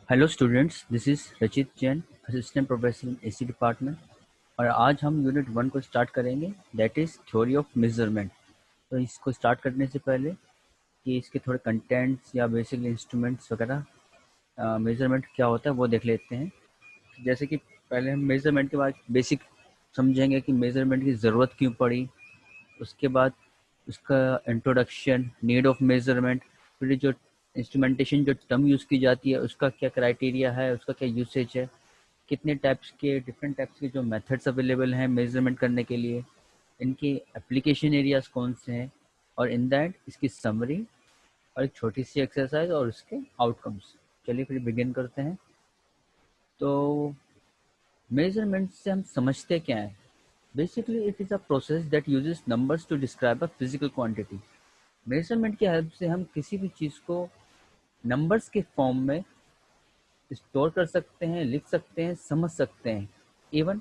Hello students, this is रचित Jain, assistant professor in AC department. और आज हम यूनिट 1 को स्टार्ट करेंगे, that is theory of measurement. तो इसको स्टार्ट करने से पहले कि इसके थोड़े कंटेंट्स या बेसिकली इंस्ट्रूमेंट्स वगैरह, मेजरमेंट क्या होता है वो देख लेते हैं। जैसे कि पहले हम मेजरमेंट के बाद बेसिक समझेंगे कि मेजरमेंट की ज़रूरत क्यों पड़ी। उसके बाद उसका इंट्रोडक्शन, नीड ऑफ मेजरमेंट, फिर जो इंस्ट्रूमेंटेशन जो टर्म यूज़ की जाती है उसका क्या क्राइटेरिया है, उसका क्या यूसेज है, कितने टाइप्स के डिफरेंट टाइप्स के जो मेथड्स अवेलेबल हैं मेजरमेंट करने के लिए, इनके एप्लीकेशन एरियाज कौन से हैं, और इन दैट इसकी समरी और एक छोटी सी एक्सरसाइज और उसके आउटकम्स। चलिए फिर बिगिन करते हैं। तो मेजरमेंट से हम समझते क्या है? Basically it is a process that uses numbers to describe a physical quantity. Measurement की हेल्प से हम किसी भी चीज़ को नंबर्स के फॉर्म में स्टोर कर सकते हैं, लिख सकते हैं, समझ सकते हैं। Even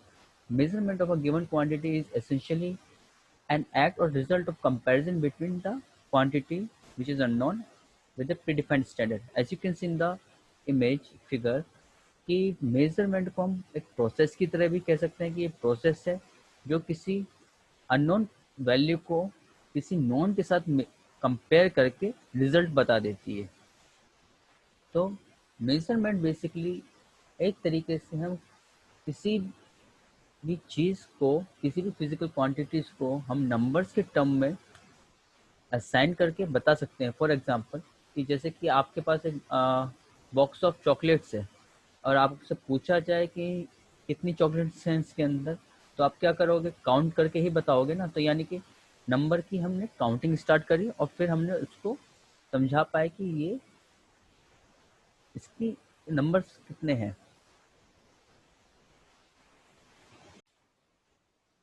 measurement of a given quantity is essentially an act or result of comparison between the quantity which is unknown with a predefined standard. As you can see in the image figure कि measurement को हम एक process की तरह भी कह सकते हैं कि ये प्रोसेस है जो किसी अननोन वैल्यू को किसी नोन के साथ कंपेयर करके रिजल्ट बता देती है। तो मेजरमेंट बेसिकली एक तरीके से हम किसी भी चीज़ को, किसी भी फिजिकल क्वांटिटीज़ को हम नंबर्स के टर्म में असाइन करके बता सकते हैं। फॉर एग्जांपल कि जैसे कि आपके पास एक बॉक्स ऑफ चॉकलेट्स है और आपसे पूछा जाए कि कितनी चॉकलेट्स हैं इसके अंदर, तो आप क्या करोगे? काउंट करके ही बताओगे ना। तो यानी कि नंबर की हमने काउंटिंग स्टार्ट करी और फिर हमने उसको समझा पाए कि ये इसकी नंबर्स कितने हैं।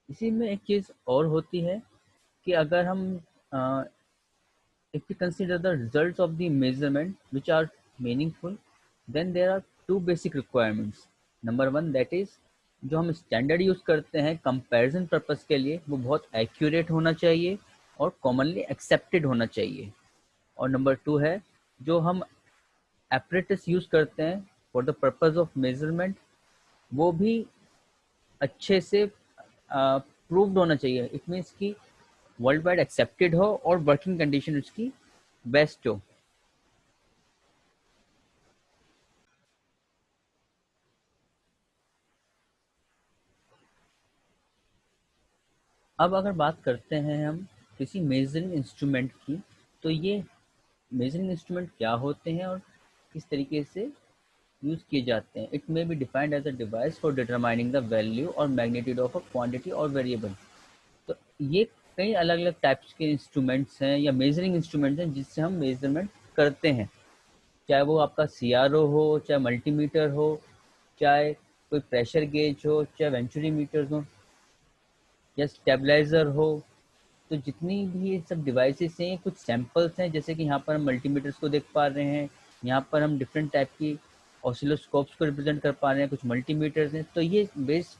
इसी में एक चीज़ और होती है कि अगर हम if we consider the results of the measurement which are meaningful, then there are two basic requirements. Number one, that is जो हम स्टैंडर्ड यूज़ करते हैं कंपैरिजन पर्पस के लिए वो बहुत एक्यूरेट होना चाहिए और कॉमनली एक्सेप्टेड होना चाहिए। और नंबर टू है जो हम एपरेटस यूज़ करते हैं for the purpose of measurement, वो भी अच्छे से प्रूव्ड होना चाहिए। इट मीन्स कि वर्ल्ड वाइड एक्सेप्टेड हो और वर्किंग कंडीशन उसकी बेस्ट हो। अब अगर बात करते हैं हम किसी मेजरिंग इंस्ट्रूमेंट की, तो ये मेजरिंग इंस्ट्रूमेंट क्या होते हैं और किस तरीके से यूज़ किए जाते हैं। It may be defined as a device for determining the value और मैग्नीट्यूड ऑफ अ क्वांटिटी और वेरिएबल। तो ये कई अलग अलग टाइप्स के इंस्ट्रूमेंट्स हैं या मेजरिंग इंस्ट्रूमेंट्स हैं जिससे हम मेजरमेंट करते हैं। चाहे वो आपका सीआरओ हो, चाहे मल्टीमीटर हो, चाहे कोई प्रेशर गेज हो, चाहे वेंचुरी मीटर हो या स्टेबलाइजर हो। तो जितनी भी ये सब डिवाइसेस हैं, कुछ सैम्पल्स हैं। जैसे कि यहाँ पर हम मल्टीमीटर्स को देख पा रहे हैं, यहाँ पर हम डिफरेंट टाइप की ऑसिलोस्कोप्स को रिप्रेजेंट कर पा रहे हैं, कुछ मल्टीमीटर्स हैं। तो ये बेस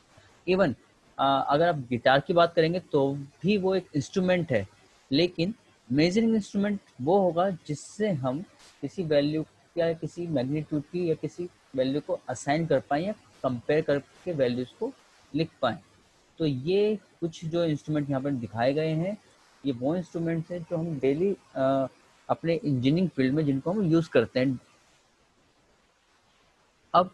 इवन अगर आप गिटार की बात करेंगे तो भी वो एक इंस्ट्रूमेंट है। लेकिन मेजरिंग इंस्ट्रूमेंट वो होगा जिससे हम किसी वैल्यू या किसी मैग्नीट्यूड की या किसी वैल्यू को असाइन कर पाएँ या कंपेयर करके वैल्यूज़ को लिख पाएँ। तो ये कुछ जो इंस्ट्रूमेंट यहाँ पर दिखाए गए हैं, ये वो इंस्ट्रूमेंट्स हैं जो हम डेली अपने इंजीनियरिंग फील्ड में जिनको हम यूज़ करते हैं। अब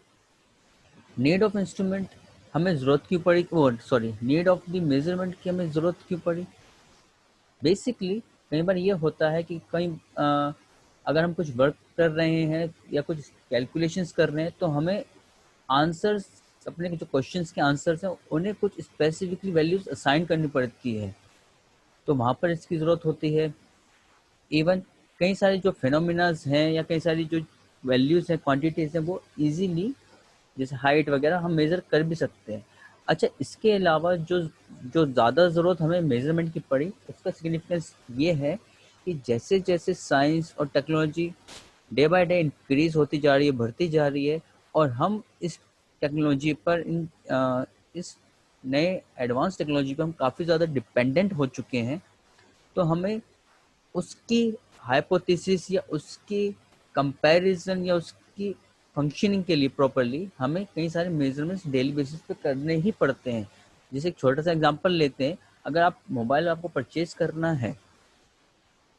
नीड ऑफ इंस्ट्रूमेंट हमें ज़रूरत क्यों पड़ी, वो sorry need of the measurement की हमें ज़रूरत क्यों पड़ी? बेसिकली कई बार ये होता है कि कहीं अगर हम कुछ वर्क कर रहे हैं या कुछ कैलकुलेशंस कर रहे हैं तो हमें आंसर्स, अपने जो क्वेश्चंस के आंसर्स हैं उन्हें कुछ स्पेसिफिकली वैल्यूज असाइन करनी पड़ती है, तो वहाँ पर इसकी ज़रूरत होती है। इवन कई सारे जो फिनोमिनाज हैं या कई सारी जो वैल्यूज़ हैं, क्वांटिटीज़ हैं, वो इजीली जैसे हाइट वगैरह हम मेज़र कर भी सकते हैं। अच्छा, इसके अलावा जो जो ज़्यादा ज़रूरत हमें मेज़रमेंट की पड़ी, उसका सिग्निफिकेंस ये है कि जैसे जैसे साइंस और technology day by day increase होती जा रही है, बढ़ती जा रही है, और हम इस टेक्नोलॉजी पर इस नए एडवांस टेक्नोलॉजी पर हम काफ़ी ज़्यादा डिपेंडेंट हो चुके हैं। तो हमें उसकी हाइपोथेसिस या उसकी कंपैरिजन या उसकी फंक्शनिंग के लिए प्रॉपरली हमें कई सारे मेजरमेंट्स डेली बेसिस पे करने ही पड़ते हैं। जैसे एक छोटा सा एग्जांपल लेते हैं, अगर आप मोबाइल आपको परचेज करना है,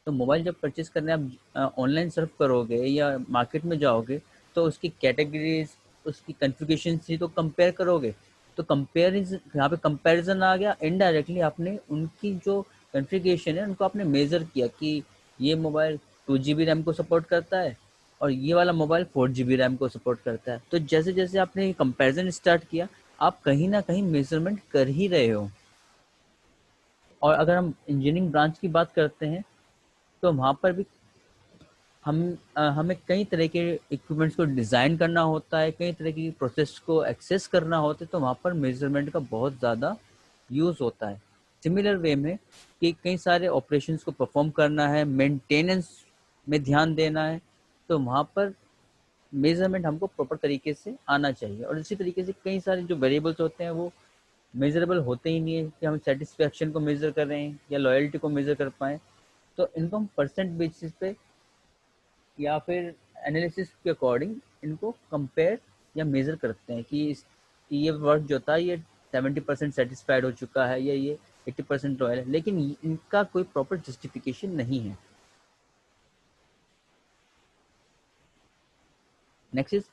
तो मोबाइल जब परचेज करने आप ऑनलाइन सर्फ करोगे या मार्केट में जाओगे, तो उसकी कैटेगरीज, उसकी कॉन्फ़िगरेशन से तो कंपेयर करोगे। तो कंपेरिजन, यहाँ पे कंपैरिजन आ गया, इनडायरेक्टली आपने उनकी जो कॉन्फ़िगरेशन है उनको आपने मेजर किया कि ये मोबाइल 2 GB रैम को सपोर्ट करता है और ये वाला मोबाइल 4 GB रैम को सपोर्ट करता है। तो जैसे जैसे आपने कंपैरिजन स्टार्ट किया, आप कहीं ना कहीं मेजरमेंट कर ही रहे हो। और अगर हम इंजीनियरिंग ब्रांच की बात करते हैं, तो वहाँ पर भी हमें कई तरह के इक्विपमेंट्स को डिज़ाइन करना होता है, कई तरह की प्रोसेस को एक्सेस करना होता है, तो वहाँ पर मेजरमेंट का बहुत ज़्यादा यूज़ होता है। सिमिलर वे में कि कई सारे ऑपरेशंस को परफॉर्म करना है, मेंटेनेंस में ध्यान देना है, तो वहाँ पर मेजरमेंट हमको प्रॉपर तरीके से आना चाहिए। और इसी तरीके से कई सारे जो वेरिएबल्स होते हैं वो मेजरेबल होते ही नहीं है कि हम सेटिस्फैक्शन को मेजर कर रहे हैं या लॉयल्टी को मेजर कर पाएँ। तो इनको हम परसेंट बेसिस पे या फिर एनालिसिस के अकॉर्डिंग इनको कंपेयर या मेजर करते हैं कि ये वर्क जो था ये 70% सेटिस्फाइड हो चुका है या ये 80% रॉयल है, लेकिन इनका कोई प्रॉपर जस्टिफिकेशन नहीं है। नेक्स्ट इज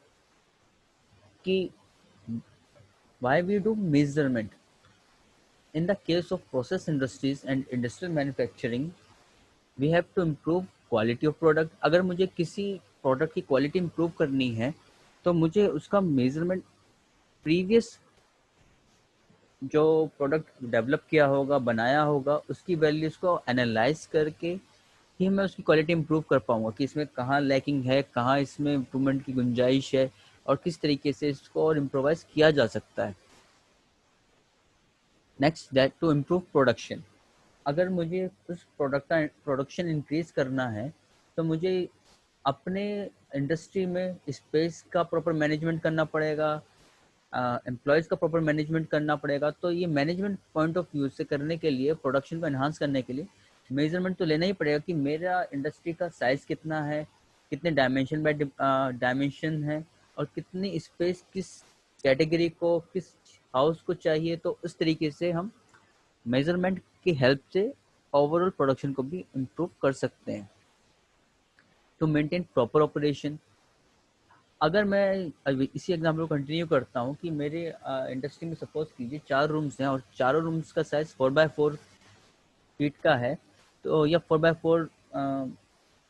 कि why we do measurement in the case of process industries and industrial manufacturing. We have to improve quality of product. अगर मुझे किसी प्रोडक्ट की क्वालिटी इम्प्रूव करनी है, तो मुझे उसका मेजरमेंट प्रीवियस जो प्रोडक्ट डेवलप किया होगा, बनाया होगा, उसकी वैल्यूज को एनालाइज करके ही मैं उसकी क्वालिटी इंप्रूव कर पाऊंगा कि इसमें कहाँ लैकिंग है, कहाँ इसमें इम्प्रूवमेंट की गुंजाइश है और किस तरीके से इसको और इम्प्रोवाइज किया जा सकता है। Next, that to improve production. अगर मुझे उस प्रोडक्ट का प्रोडक्शन इंक्रीज करना है, तो मुझे अपने इंडस्ट्री में स्पेस का प्रॉपर मैनेजमेंट करना पड़ेगा, एम्प्लॉयज़ का प्रॉपर मैनेजमेंट करना पड़ेगा। तो ये मैनेजमेंट पॉइंट ऑफ व्यू से करने के लिए, प्रोडक्शन को एनहांस करने के लिए मेजरमेंट तो लेना ही पड़ेगा कि मेरा इंडस्ट्री का साइज़ कितना है, कितने डायमेंशन बाय डायमेंशन है और कितनी स्पेस किस कैटेगरी को, किस हाउस को चाहिए। तो उस तरीके से हम मेजरमेंट की हेल्प से ओवरऑल प्रोडक्शन को भी इम्प्रूव कर सकते हैं। टू मेंटेन प्रॉपर ऑपरेशन, अगर मैं इसी एग्जाम्पल को कंटिन्यू करता हूँ कि मेरे इंडस्ट्री में सपोज कीजिए 4 रूम्स हैं और चारों रूम्स का साइज 4x4 फीट का है, तो या 4x4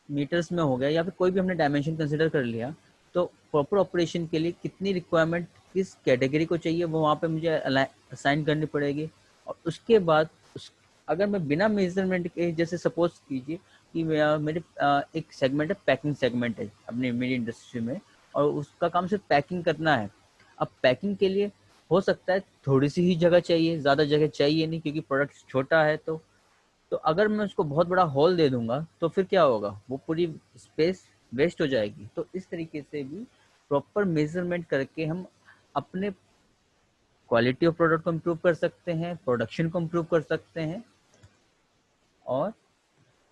मीटर्स में हो गया, या फिर कोई भी हमने डायमेंशन कंसिडर कर लिया, तो प्रॉपर ऑपरेशन के लिए कितनी रिक्वायरमेंट किस कैटेगरी को चाहिए वो वहाँ पे मुझे असाइन करनी पड़ेगी। और उसके बाद अगर मैं बिना मेजरमेंट के, जैसे सपोज कीजिए कि मेरे एक सेगमेंट है, पैकिंग सेगमेंट है अपनी मेरी इंडस्ट्री में, और उसका काम सिर्फ पैकिंग करना है। अब पैकिंग के लिए हो सकता है थोड़ी सी ही जगह चाहिए, ज़्यादा जगह चाहिए नहीं, क्योंकि प्रोडक्ट छोटा है। तो अगर मैं उसको बहुत बड़ा हॉल दे दूंगा तो फिर क्या होगा, वो पूरी स्पेस वेस्ट हो जाएगी। तो इस तरीके से भी प्रॉपर मेजरमेंट करके हम अपने क्वालिटी ऑफ प्रोडक्ट को इम्प्रूव कर सकते हैं, प्रोडक्शन को इम्प्रूव कर सकते हैं और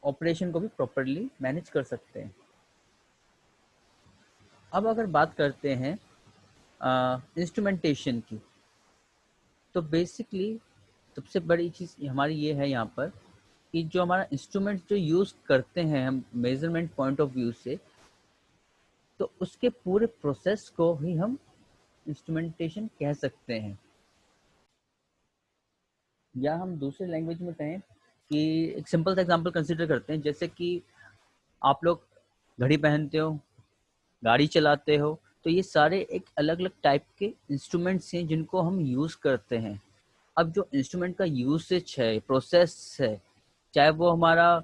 ऑपरेशन को भी प्रॉपरली मैनेज कर सकते हैं। अब अगर बात करते हैं इंस्ट्रूमेंटेशन की, तो बेसिकली सबसे बड़ी चीज़ हमारी ये है यहाँ पर कि जो हमारा इंस्ट्रूमेंट जो यूज़ करते हैं हम मेजरमेंट पॉइंट ऑफ व्यू से, तो उसके पूरे प्रोसेस को ही हम इंस्ट्रूमेंटेशन कह सकते हैं। या हम दूसरे लैंग्वेज में कहें कि एक सिंपल सा एग्जांपल कंसीडर करते हैं, जैसे कि आप लोग घड़ी पहनते हो, गाड़ी चलाते हो, तो ये सारे एक अलग अलग टाइप के इंस्ट्रूमेंट्स हैं जिनको हम यूज़ करते हैं। अब जो इंस्ट्रूमेंट का यूसेज है, प्रोसेस है, चाहे वो हमारा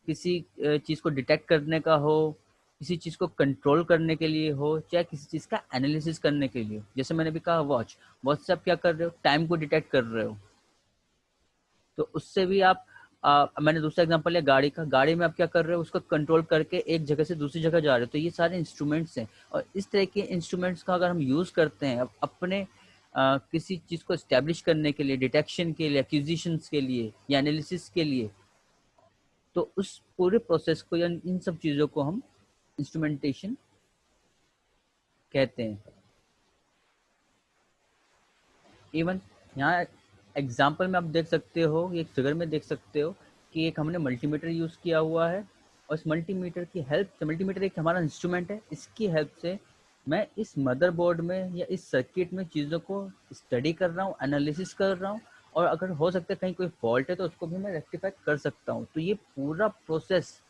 किसी चीज़ को डिटेक्ट करने का हो, किसी चीज़ को कंट्रोल करने के लिए हो, चाहे किसी चीज़ का एनालिसिस करने के लिए हो। जैसे मैंने भी कहा वॉच से आप क्या कर रहे हो, टाइम को डिटेक्ट कर रहे हो। तो उससे भी आप मैंने दूसरा एग्जांपल लिया गाड़ी का, गाड़ी में आप क्या कर रहे हो, उसको कंट्रोल करके एक जगह से दूसरी जगह जा रहे हो। तो ये सारे इंस्ट्रूमेंट्स हैं, और इस तरह के इंस्ट्रूमेंट्स का अगर हम यूज़ करते हैं अपने किसी चीज़ को इस्टेब्लिश करने के लिए, डिटेक्शन के लिए, एक्विजिशंस के लिए या एनालिसिस के लिए, तो उस पूरे प्रोसेस को या इन सब चीज़ों को हम इंस्ट्रूमेंटेशन कहते हैं। इवन यहाँ एग्जाम्पल में आप देख सकते हो, एक फिगर में देख सकते हो कि एक हमने मल्टीमीटर यूज़ किया हुआ है, और इस मल्टीमीटर की हेल्प से, मल्टीमीटर एक हमारा इंस्ट्रूमेंट है, इसकी हेल्प से मैं इस मदरबोर्ड में या इस सर्किट में चीज़ों को स्टडी कर रहा हूँ, एनालिसिस कर रहा हूँ, और अगर हो सकता है कहीं कोई फॉल्ट है तो उसको भी मैं रेक्टिफाई कर सकता हूँ। तो ये पूरा प्रोसेस,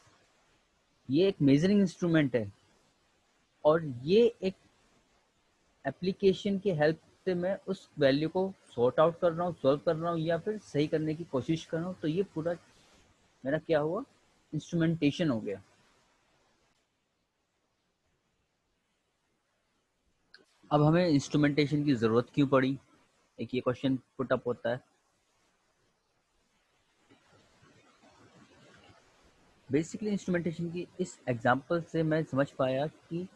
ये एक मेजरिंग इंस्ट्रूमेंट है, और ये एक एप्लीकेशन की हेल्प से मैं उस वैल्यू को सॉर्ट आउट कर रहा हूँ, सॉल्व कर रहा हूँ, या फिर सही करने की कोशिश कर रहा हूँ। तो ये पूरा मेरा क्या हुआ, इंस्ट्रूमेंटेशन हो गया। अब हमें इंस्ट्रूमेंटेशन की ज़रूरत क्यों पड़ी, एक ये क्वेश्चन पुट अप होता है। बेसिकली इंस्ट्रूमेंटेशन की इस एग्जांपल से मैं समझ पाया कि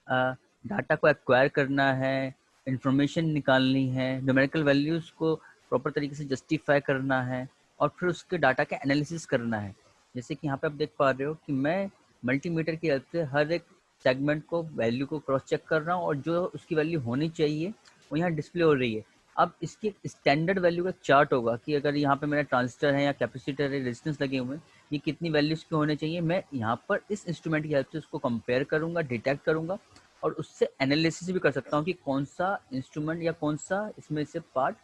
डाटा को एक्वायर करना है, इंफॉर्मेशन निकालनी है, न्यूमेरिकल वैल्यूज़ को प्रॉपर तरीके से जस्टिफाई करना है, और फिर उसके डाटा का एनालिसिस करना है। जैसे कि यहाँ पे आप देख पा रहे हो कि मैं मल्टीमीटर की हेल्प से हर एक सेगमेंट को, वैल्यू को क्रॉस चेक कर रहा हूँ, और जो उसकी वैल्यू होनी चाहिए वो यहाँ डिस्प्ले हो रही है। अब इसकी स्टैंडर्ड वैल्यू का चार्ट होगा कि अगर यहाँ पे मेरा ट्रांजिस्टर है या कैपेसिटर है, रेजिस्टेंस लगे हुए हैं, ये कितनी वैल्यूज़ के होने चाहिए। मैं यहाँ पर इस इंस्ट्रूमेंट की हेल्प से उसको कंपेयर करूँगा, डिटेक्ट करूँगा, और उससे एनालिसिस भी कर सकता हूँ कि कौन सा इंस्ट्रूमेंट या कौन सा इसमें से पार्ट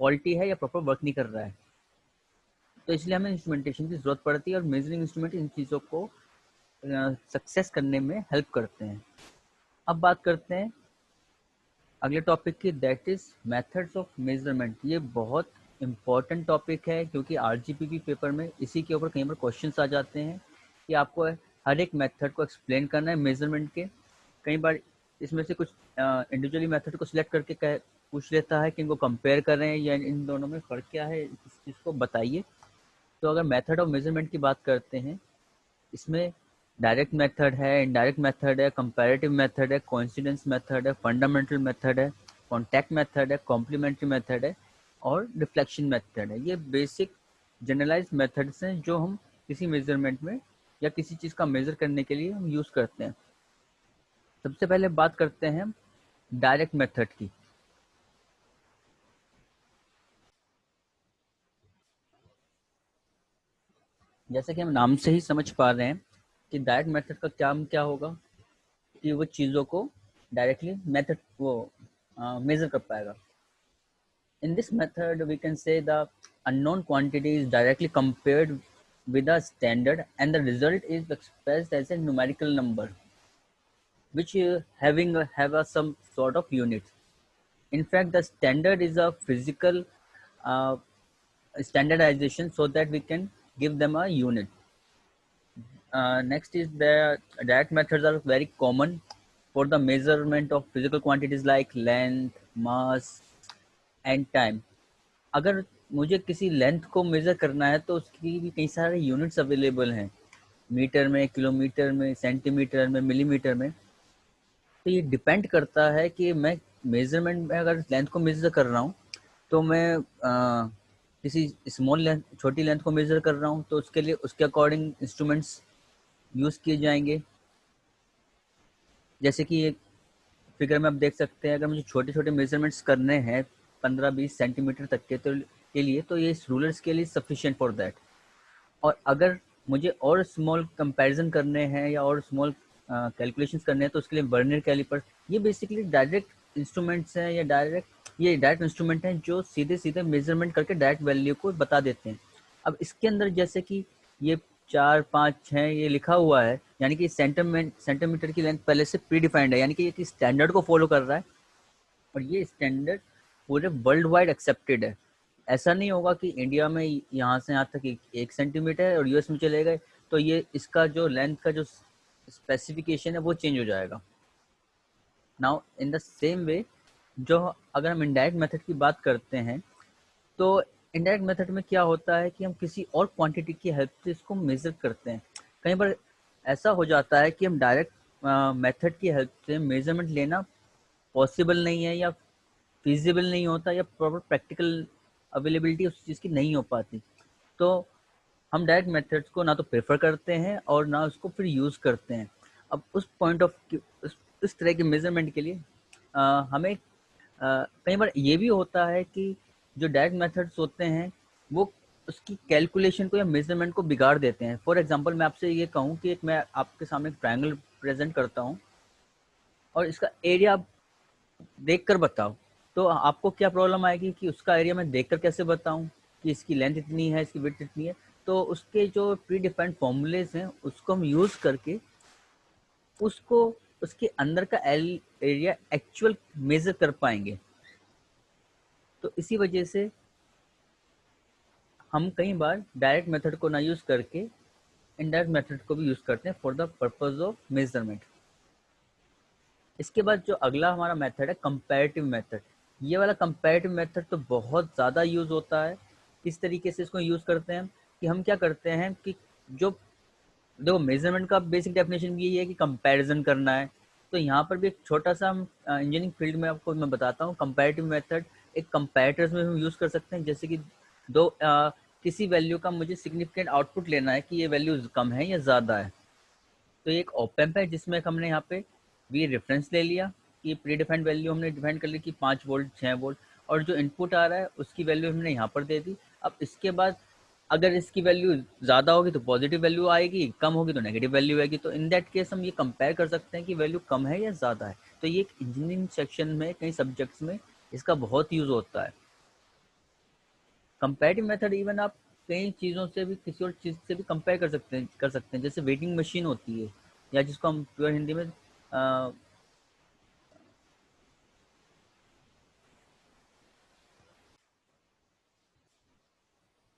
फॉल्टी है या प्रॉपर वर्क नहीं कर रहा है। तो इसलिए हमें इंस्ट्रूमेंटेशन की ज़रूरत पड़ती है, और मेजरिंग इंस्ट्रूमेंट इन चीज़ों को सक्सेस करने में हेल्प करते हैं। अब बात करते हैं अगले टॉपिक की, that is methods of measurement. ये बहुत इम्पॉर्टेंट टॉपिक है, क्योंकि आरजीपीवी पेपर में इसी के ऊपर कई बार क्वेश्चंस आ जाते हैं कि आपको हर एक मेथड को एक्सप्लेन करना है मेजरमेंट के। कई बार इसमें से कुछ इंडिविजुअली मेथड को सिलेक्ट करके पूछ लेता है कि इनको कंपेयर करें या इन दोनों में फ़र्क क्या है, इस चीज़ को बताइए। तो अगर मेथड ऑफ मेजरमेंट की बात करते हैं, इसमें डायरेक्ट मेथड है, इनडायरेक्ट मेथड है, कंपैरेटिव मेथड है, कोइंसिडेंस मेथड है, फंडामेंटल मेथड है, कॉन्टैक्ट मेथड है, कॉम्प्लीमेंट्री मेथड है, और रिफ्लेक्शन मेथड है। ये बेसिक जनरलाइज मेथड्स हैं जो हम किसी मेजरमेंट में या किसी चीज़ का मेजर करने के लिए हम यूज़ करते हैं। सबसे पहले बात करते हैं डायरेक्ट मेथड की। जैसे कि हम नाम से ही समझ पा रहे हैं कि डायरेक्ट मेथड का काम क्या होगा, कि वो चीज़ों को डायरेक्टली मेथड वो मेजर कर पाएगा। In this method, we can say the unknown quantity is directly compared with a standard, and the result is expressed as a numerical number, which have some sort of unit. In fact, the standard is a physical uh, standardization so that we can give them a unit. Next is the direct methods are very common for the measurement of physical quantities like length, mass, and time. अगर मुझे किसी length को measure करना है तो उसकी भी कई सारे यूनिट्स अवेलेबल हैं, मीटर में, किलोमीटर में, सेंटीमीटर में, मिलीमीटर में। तो ये डिपेंड करता है कि मैं मेज़रमेंट में अगर लेंथ को मेज़र कर रहा हूँ तो मैं किसी स्मॉल लेंथ, छोटी लेंथ को मेज़र कर रहा हूँ तो उसके लिए उसके अकॉर्डिंग इंस्ट्रूमेंट्स यूज़ किए जाएंगे। जैसे कि एक फिगर में आप देख सकते हैं, अगर मुझे छोटे छोटे मेजरमेंट्स करने हैं 15-20 सेंटीमीटर तक के लिए, तो ये ruler scale is sufficient for that. और अगर मुझे और स्मॉल कंपैरिजन करने हैं या और स्मॉल कैलकुलेशंस करने हैं तो उसके लिए बर्नियर कैलिपर्स, ये बेसिकली डायरेक्ट इंस्ट्रूमेंट्स हैं, या डायरेक्ट इंस्ट्रूमेंट हैं जो सीधे सीधे मेजरमेंट करके डायरेक्ट वैल्यू को बता देते हैं। अब इसके अंदर जैसे कि ये 4, 5, 6 ये लिखा हुआ है, यानी कि सेंटीमीटर की लेंथ पहले से प्री डिफाइंड है, यानी कि ये स्टैंडर्ड को फॉलो कर रहा है, और ये स्टैंडर्ड पूरे वर्ल्ड वाइड एक्सेप्टेड है। ऐसा नहीं होगा कि इंडिया में यहाँ से यहाँ तक 1 सेंटीमीटर है और यूएस में चले गए तो ये इसका जो लेंथ का जो स्पेसिफिकेशन है वो चेंज हो जाएगा। Now in the same way, जो अगर हम इनडायरेक्ट मेथड की बात करते हैं तो इनडायरेक्ट मेथड में क्या होता है कि हम किसी और क्वांटिटी की हेल्प से इसको मेजर करते हैं। कई बार ऐसा हो जाता है कि हम डायरेक्ट मेथड की हेल्प से मेजरमेंट लेना पॉसिबल नहीं है, या फिजिबल नहीं होता, या प्रॉपर प्रैक्टिकल अवेलेबिलिटी उस चीज़ की नहीं हो पाती। तो हम डायरेक्ट मेथड्स को ना तो प्रेफर करते हैं और ना उसको फिर यूज़ करते हैं। अब उस पॉइंट ऑफ उस तरह के मेजरमेंट के लिए हमें कई बार ये भी होता है कि जो डायरेक्ट मेथड्स होते हैं वो उसकी कैलकुलेशन को या मेजरमेंट को बिगाड़ देते हैं। फॉर एग्जांपल मैं आपसे ये कहूँ कि एक मैं आपके सामने एक ट्रायंगल प्रेजेंट करता हूँ और इसका एरिया आप देख कर बताओ, तो आपको क्या प्रॉब्लम आएगी कि उसका एरिया मैं देख कर कैसे बताऊं कि इसकी लेंथ इतनी है, इसकी विड्थ इतनी है। तो उसके जो प्री डिफाइंड फॉर्मूलेज हैं उसको हम यूज करके उसको उसके अंदर का एरिया एक्चुअल मेजर कर पाएंगे। तो इसी वजह से हम कई बार डायरेक्ट मेथड को ना यूज करके इनडायरेक्ट मेथड को भी यूज करते हैं for the purpose of measurement. इसके बाद जो अगला हमारा मेथड है कंपैरेटिव मेथड। ये वाला कंपैरेटिव मेथड तो बहुत ज़्यादा यूज होता है। किस तरीके से इसको यूज करते हैं कि हम क्या करते हैं कि जो देखो मेजरमेंट का बेसिक डेफिनेशन भी यही है कि कंपैरिजन करना है। तो यहाँ पर भी एक छोटा सा इंजीनियरिंग फील्ड में आपको मैं बताता हूँ कंपैरेटिव मेथड एक कंपैरेटर्स में हम यूज कर सकते हैं। जैसे कि किसी वैल्यू का मुझे सिग्निफिकेंट आउटपुट लेना है कि ये वैल्यू कम है या ज़्यादा है। तो ये एक ओप एम्प है जिसमें हमने यहाँ पे भी रेफरेंस ले लिया कि प्री डिफाइंड वैल्यू हमने डिफाइन कर ली कि 5 वोल्ट 6 वोल्ट, और जो इनपुट आ रहा है उसकी वैल्यू हमने यहाँ पर दे दी। अब इसके बाद अगर इसकी वैल्यू ज़्यादा होगी तो पॉजिटिव वैल्यू आएगी, कम होगी तो नेगेटिव वैल्यू आएगी। तो इन दैट केस हम ये कंपेयर कर सकते हैं कि वैल्यू कम है या ज़्यादा है। तो ये एक इंजीनियरिंग सेक्शन में कई सब्जेक्ट्स में इसका बहुत यूज़ होता है। कंपेरेटिव मेथड इवन आप कई चीज़ों से भी किसी और चीज़ से भी कंपेयर कर सकते हैं। जैसे वेटिंग मशीन होती है या जिसको हम प्योर हिंदी में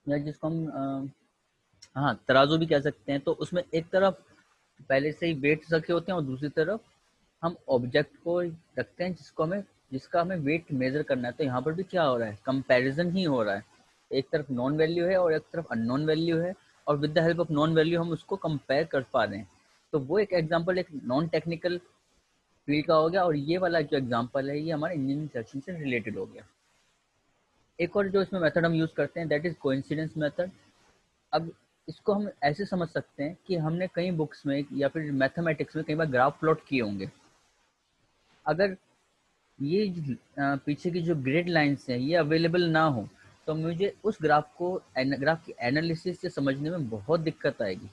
या जिसको हम हाँ तराजू भी कह सकते हैं। तो उसमें एक तरफ पहले से ही वेट रखे होते हैं और दूसरी तरफ हम ऑब्जेक्ट को रखते हैं जिसका हमें वेट मेजर करना है। तो यहाँ पर भी क्या हो रहा है, कंपैरिजन ही हो रहा है। एक तरफ नॉन वैल्यू है और एक तरफ अननोन वैल्यू है, और with the help of non value हम उसको कंपेयर कर पा रहे हैं। तो वो एक एग्जांपल एक नॉन टेक्निकल फील्ड का हो गया, और ये वाला जो एग्जांपल है ये हमारे इंजीनियरिंग सेक्शन से रिलेटेड हो गया। एक और जो इसमें मेथड हम यूज करते हैं दैट इज कोइंसिडेंस मेथड। अब इसको हम ऐसे समझ सकते हैं कि हमने कई बुक्स में या फिर मैथमेटिक्स में कई बार ग्राफ प्लॉट किए होंगे। अगर ये पीछे की जो ग्रिड लाइंस हैं ये अवेलेबल ना हो तो मुझे उस ग्राफ की एनालिसिस से समझने में बहुत दिक्कत आएगी।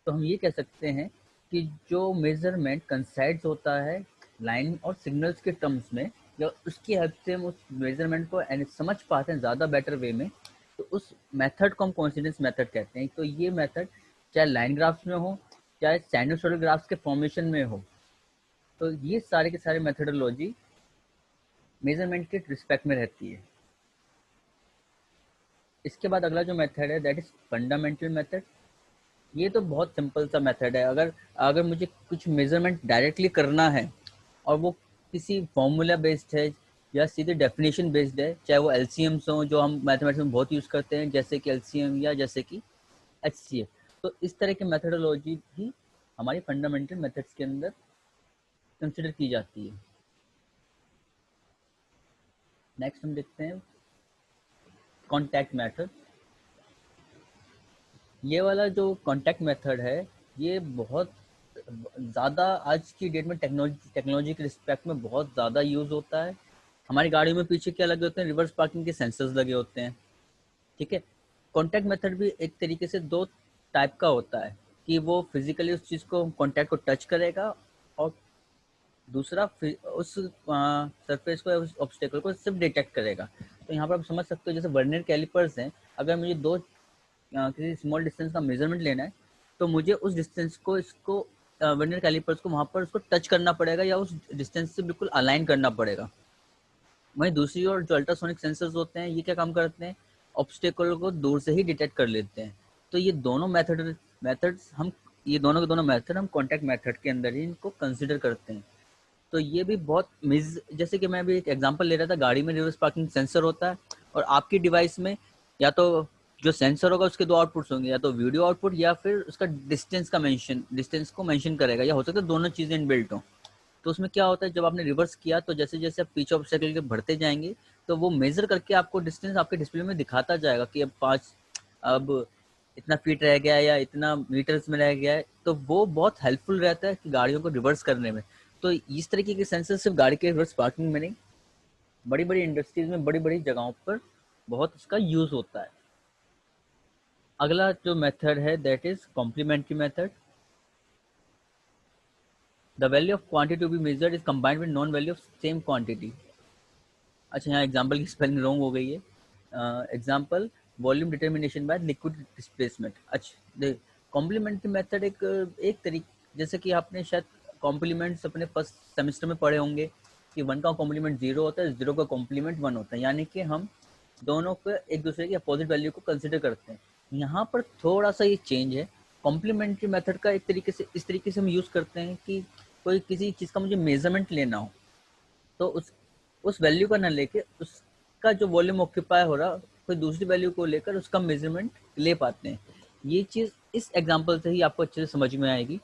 तो हम ये कह सकते हैं कि जो मेजरमेंट कंसाइड्स होता है लाइन और सिग्नल्स के टर्म्स में, या उसकी हेल्प से हम उस मेजरमेंट को समझ पाते हैं ज़्यादा बेटर वे में, तो उस मेथड को हम कोइंसिडेंस मेथड कहते हैं। तो ये मेथड चाहे लाइन ग्राफ्स में हो चाहे साइनोसॉइडल ग्राफ्स के फॉर्मेशन में हो, तो ये सारे के सारे मेथडोलॉजी मेजरमेंट के रिस्पेक्ट में रहती है। इसके बाद अगला जो मेथड है दैट इज फंडामेंटल मेथड। ये तो बहुत सिंपल सा मेथड है। अगर अगर मुझे कुछ मेजरमेंट डायरेक्टली करना है और वो किसी फॉर्मूला बेस्ड है या सीधे डेफिनेशन बेस्ड है, चाहे वो एलसीएम्स हो जो हम मैथमेटिक्स में बहुत यूज़ करते हैं जैसे कि एलसीएम या जैसे कि एचसीएफ, तो इस तरह की मेथडोलॉजी भी हमारी फंडामेंटल मेथड्स के अंदर कंसिडर की जाती है। नेक्स्ट हम देखते हैं कॉन्टैक्ट मेथड। ये वाला जो कॉन्टैक्ट मेथड है ये बहुत ज़्यादा आज की डेट में टेक्नोलॉजी के रिस्पेक्ट में बहुत ज़्यादा यूज़ होता है। हमारी गाड़ी में पीछे क्या लगे होते हैं, रिवर्स पार्किंग के सेंसर्स लगे होते हैं। ठीक है, कॉन्टैक्ट मेथड भी एक तरीके से दो टाइप का होता है कि वो फिजिकली उस चीज़ को कॉन्टैक्ट को टच करेगा और दूसरा उस सरफेस को उस ऑब्स्टेकल को सिर्फ डिटेक्ट करेगा। तो यहाँ पर आप समझ सकते हो जैसे वर्नियर कैलिपर्स हैं, अगर मुझे दो किसी स्मॉल डिस्टेंस का मेजरमेंट लेना है तो मुझे उस डिस्टेंस को इसको वर्नियर कैलिपर्स को वहाँ पर उसको टच करना पड़ेगा या उस डिस्टेंस से बिल्कुल अलाइन करना पड़ेगा। वहीं दूसरी ओर जो अल्ट्रासोनिक सेंसर्स होते हैं ये क्या काम करते हैं, ऑब्स्टेकल को दूर से ही डिटेक्ट कर लेते हैं। तो ये दोनों मेथड्स हम ये दोनों के दोनों मेथड हम कॉन्टैक्ट मेथड के अंदर ही इनको कंसिडर करते हैं। तो ये भी बहुत जैसे कि मैं अभी एक एग्जांपल ले रहा था, गाड़ी में रिवर्स पार्किंग सेंसर होता है और आपकी डिवाइस में या तो जो सेंसर होगा उसके दो आउटपुट्स होंगे, या तो वीडियो आउटपुट या फिर उसका डिस्टेंस को मेंशन करेगा, या हो सकता है दोनों चीज़ें इनबिल्ट हों। तो उसमें क्या होता है जब आपने रिवर्स किया तो जैसे जैसे आप पीछे ऑब्स्टेकल के बढ़ते जाएंगे तो वो मेजर करके आपको डिस्टेंस आपके डिस्प्ले में दिखाता जाएगा कि अब इतना फीट रह गया है या इतना मीटर्स में रह गया है, तो वो बहुत हेल्पफुल रहता है कि गाड़ियों को रिवर्स करने में। तो इस तरीके के सेंसर सिर्फ गाड़ी के रिवर्स पार्किंग में नहीं, बड़ी बड़ी इंडस्ट्रीज में बड़ी बड़ी जगहों पर बहुत इसका यूज होता है। अगला जो मेथड है that is complementary method. The value of quantity to be measured is combined with known value of same quantity. अच्छा, यहाँ एग्जाम्पल की स्पेलिंग रॉन्ग हो गई है। Example, volume determination by liquid displacement. अच्छा देख, कॉम्प्लीमेंट्री मेथड एक एक तरीके, जैसे कि आपने शायद कॉम्प्लीमेंट्स अपने फर्स्ट सेमेस्टर में पढ़े होंगे कि 1 का कॉम्प्लीमेंट 0 होता है, 0 का कॉम्प्लीमेंट 1 होता है, यानी कि हम दोनों को एक दूसरे की अपोजिट वैल्यू को कंसिडर करते हैं। यहाँ पर थोड़ा सा ये चेंज है। कॉम्प्लीमेंट्री मेथड का एक तरीके से इस तरीके से हम यूज़ करते हैं कि कोई किसी चीज़ का मुझे मेजरमेंट लेना हो, तो उस वैल्यू का ना लेके उसका जो वॉल्यूम ऑक्यूपाई हो रहा, कोई दूसरी वैल्यू को लेकर उसका मेजरमेंट ले पाते हैं। ये चीज़ इस एग्जांपल से ही आपको अच्छे से समझ में आएगी।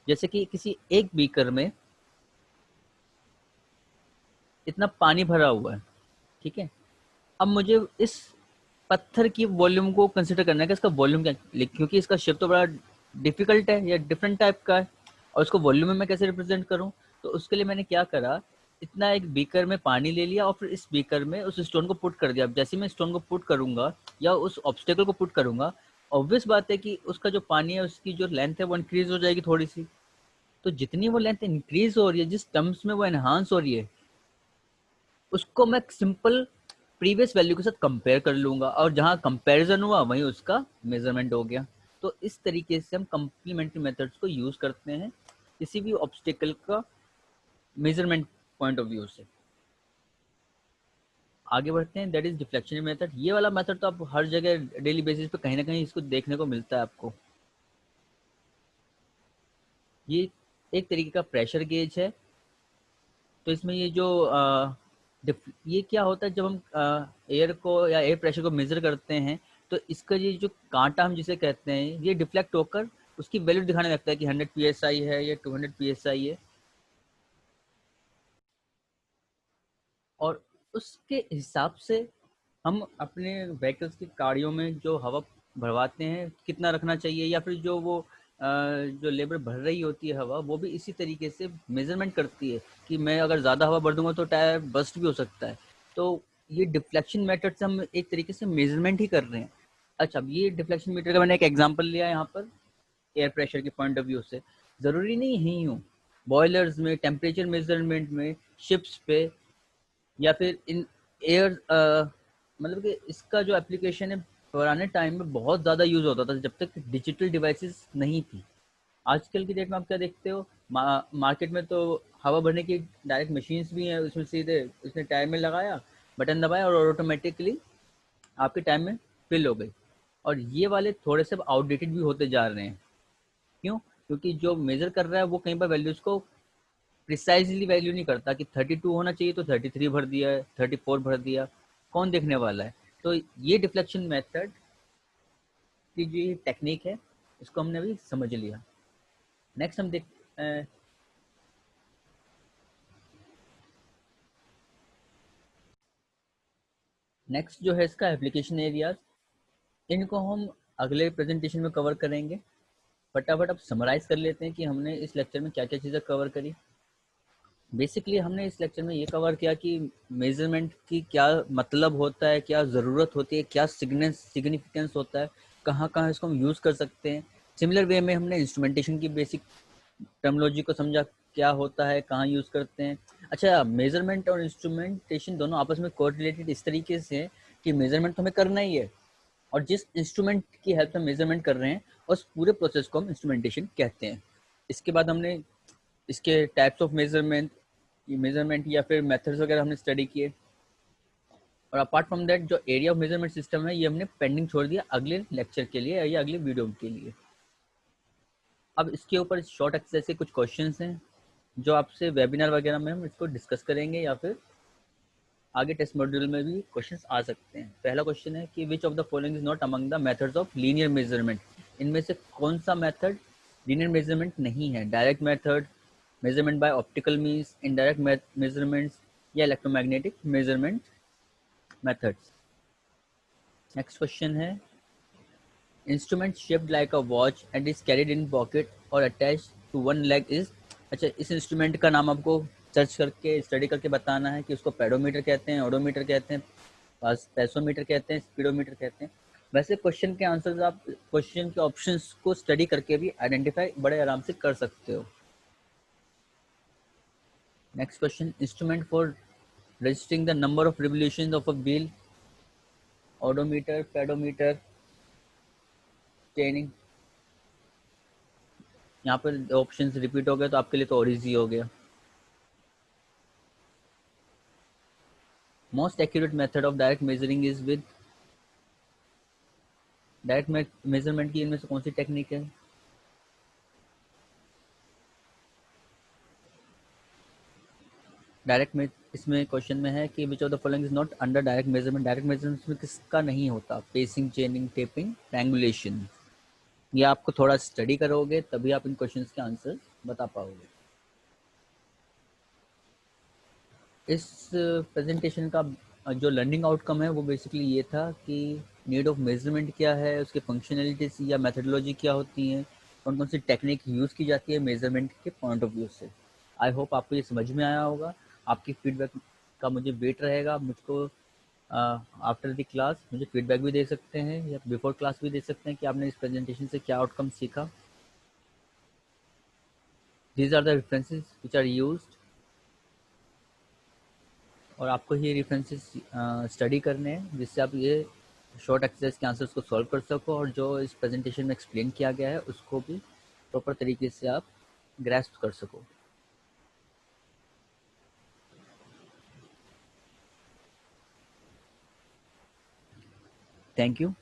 जैसे कि किसी एक बीकर में इतना पानी भरा हुआ है, ठीक है। अब मुझे इस पत्थर की वॉल्यूम को कंसिडर करना है कि इसका वॉल्यूम क्या है, क्योंकि इसका शेप तो बड़ा डिफिकल्ट है या डिफरेंट टाइप का है, और उसको वॉल्यूम में मैं कैसे रिप्रेजेंट करूं। तो उसके लिए मैंने क्या करा, इतना एक बीकर में पानी ले लिया और फिर इस बीकर में उस स्टोन को पुट कर दिया। अब जैसे मैं स्टोन को पुट करूंगा या उस ऑब्स्टेकल को पुट करूंगा, ऑब्वियस बात है कि उसका जो पानी है उसकी जो लेंथ है वो इंक्रीज हो जाएगी थोड़ी सी। तो जितनी वो लेंथ इंक्रीज हो रही है, जिस टर्म्स में वो एनहांस हो रही है, उसको मैं सिंपल प्रीवियस वैल्यू के साथ कंपेयर कर लूंगा, और जहां कंपैरिजन हुआ वहीं उसका मेजरमेंट हो गया। तो इस तरीके से हम कंप्लीमेंट्री मेथड्स को यूज करते हैं किसी भी ऑब्स्टेकल का मेजरमेंट पॉइंट ऑफ व्यू से। आगे बढ़ते हैं, दैट इज डिफ्लेक्शन मेथड। ये वाला मेथड तो आप हर जगह डेली बेसिस पे कहीं ना कहीं इसको देखने को मिलता है आपको। ये एक तरीके का प्रेशर गेज है। तो इसमें ये जो ये क्या होता है, जब हम एयर को या एयर प्रेशर को मेजर करते हैं, तो इसका ये जो कांटा हम जिसे कहते हैं, ये डिफ्लेक्ट होकर उसकी वैल्यू दिखाने लगता है कि 100 psi है या 200 psi है, और उसके हिसाब से हम अपने व्हीकल्स की गाड़ियों में जो हवा भरवाते हैं कितना रखना चाहिए, या फिर जो वो जो लेबर भर रही होती है हवा, वो भी इसी तरीके से मेजरमेंट करती है कि मैं अगर ज़्यादा हवा भर दूंगा तो टायर बस्ट भी हो सकता है। तो ये डिफ्लेक्शन मेथड से हम एक तरीके से मेजरमेंट ही कर रहे हैं। अच्छा, अब ये डिफ्लेक्शन मीटर का मैंने एक एग्जांपल लिया यहाँ पर एयर प्रेशर के पॉइंट ऑफ व्यू से। ज़रूरी नहीं ही हो, बॉयलर्स में, टेम्परेचर मेजरमेंट में, शिप्स पे, या फिर इन एयर मतलब कि इसका जो एप्लीकेशन है पुराने टाइम में बहुत ज़्यादा यूज़ होता था जब तक डिजिटल डिवाइसेस नहीं थी। आजकल की डेट में आप क्या देखते हो, मार्केट में तो हवा भरने की डायरेक्ट मशीन्स भी हैं, उसमें सीधे उसने टायर में लगाया, बटन दबाया और ऑटोमेटिकली आपके टाइम में फिल हो गई। और ये वाले थोड़े से आउटडेटेड भी होते जा रहे हैं। क्यों? क्योंकि जो मेजर कर रहा है वो कहीं पर वैल्यूज़ को प्रिसाइजली वैल्यू नहीं करता कि 32 होना चाहिए तो 33 भर दिया, 34 भर दिया, कौन देखने वाला है। तो ये डिफ्लेक्शन मेथड की जो टेक्निक है इसको हमने अभी समझ लिया। नेक्स्ट हम देख नेक्स्ट जो है इसका एप्लीकेशन एरियाज, इनको हम अगले प्रेजेंटेशन में कवर करेंगे। फटाफट अब समराइज कर लेते हैं कि हमने इस लेक्चर में क्या क्या चीज़ें कवर करी। बेसिकली हमने इस लेक्चर में ये कवर किया कि मेजरमेंट की क्या मतलब होता है, क्या ज़रूरत होती है, क्या सिग्निफिकेंस होता है, कहाँ कहाँ इसको हम यूज़ कर सकते हैं। सिमिलर वे में हमने इंस्ट्रूमेंटेशन की बेसिक टर्मोलॉजी को समझा, क्या होता है, कहाँ यूज़ करते हैं। अच्छा, मेजरमेंट और इंस्ट्रूमेंटेशन दोनों आपस में कोरिलेटेड इस तरीके से है कि मेजरमेंट तो हमें करना ही है, और जिस इंस्ट्रूमेंट की हेल्प से मेजरमेंट कर रहे हैं उस पूरे प्रोसेस को हम इंस्ट्रूमेंटेशन कहते हैं। इसके बाद हमने इसके टाइप्स ऑफ मेजरमेंट या फिर मेथड्स वगैरह हमने स्टडी किए। और अपार्ट फ्रॉम दैट जो एरिया ऑफ मेजरमेंट सिस्टम है ये हमने पेंडिंग छोड़ दिया अगले लेक्चर के लिए या अगले वीडियो के लिए। अब इसके ऊपर शॉर्ट एक्सरसाइज के कुछ क्वेश्चंस हैं जो आपसे वेबिनार वगैरह में हम इसको डिस्कस करेंगे, या फिर आगे टेस्ट मॉड्यूल में भी क्वेश्चंस आ सकते हैं। पहला क्वेश्चन है कि which of the following is not among the methods of linear measurement. इनमें से कौन सा मेथड लीनियर मेजरमेंट नहीं है? Direct method, measurement by optical means, indirect measurements, या electromagnetic measurement methods. Next question है instrument shaped like a watch and is carried in pocket और attach to one leg is. अच्छा, इस instrument का नाम आपको सर्च करके स्टडी करके बताना है कि उसको पेडोमीटर कहते हैं, ओडोमीटर कहते हैं, पैसोमीटर कहते हैं, स्पीडोमीटर कहते हैं। वैसे क्वेश्चन के आंसर्स आप क्वेश्चन के ऑप्शंस को स्टडी करके भी आइडेंटिफाई बड़े आराम से कर सकते हो। Next question, instrument for registering the number of revolutions of a wheel, odometer, pedometer, staining. यहाँ पर ऑप्शंस रिपीट हो गए तो आपके लिए तो और इजी हो गया। Most accurate method of direct measuring is with. Direct measurement की इनमें से कौन सी टेक्निक है? डायरेक्ट में इसमें क्वेश्चन में है कि which of the following is not under direct measurement. Direct measurement में किसका नहीं होता? Pacing, chaining, taping, triangulation. ये आपको थोड़ा स्टडी करोगे तभी आप इन क्वेश्चंस के आंसर बता पाओगे। इस प्रेजेंटेशन का जो लर्निंग आउटकम है वो बेसिकली ये था कि नीड ऑफ मेजरमेंट क्या है, उसके फंक्शनलिटीज या मेथडोलॉजी क्या होती है, कौन कौन सी टेक्निक यूज़ की जाती है मेजरमेंट के पॉइंट ऑफ व्यू से। आई होप आपको ये समझ में आया होगा। आपकी फीडबैक का मुझे वेट रहेगा। मुझको आफ्टर द क्लास मुझे फीडबैक भी दे सकते हैं या बिफोर क्लास भी दे सकते हैं कि आपने इस प्रेजेंटेशन से क्या आउटकम सीखा। These are the references which are used, और आपको ये रेफरेंसेस स्टडी करने हैं जिससे आप ये शॉर्ट एक्सरसाइज के आंसर्स को सॉल्व कर सको और जो इस प्रेजेंटेशन में एक्सप्लेन किया गया है उसको भी प्रॉपर तरीके से आप ग्रैस्प कर सको। Thank you.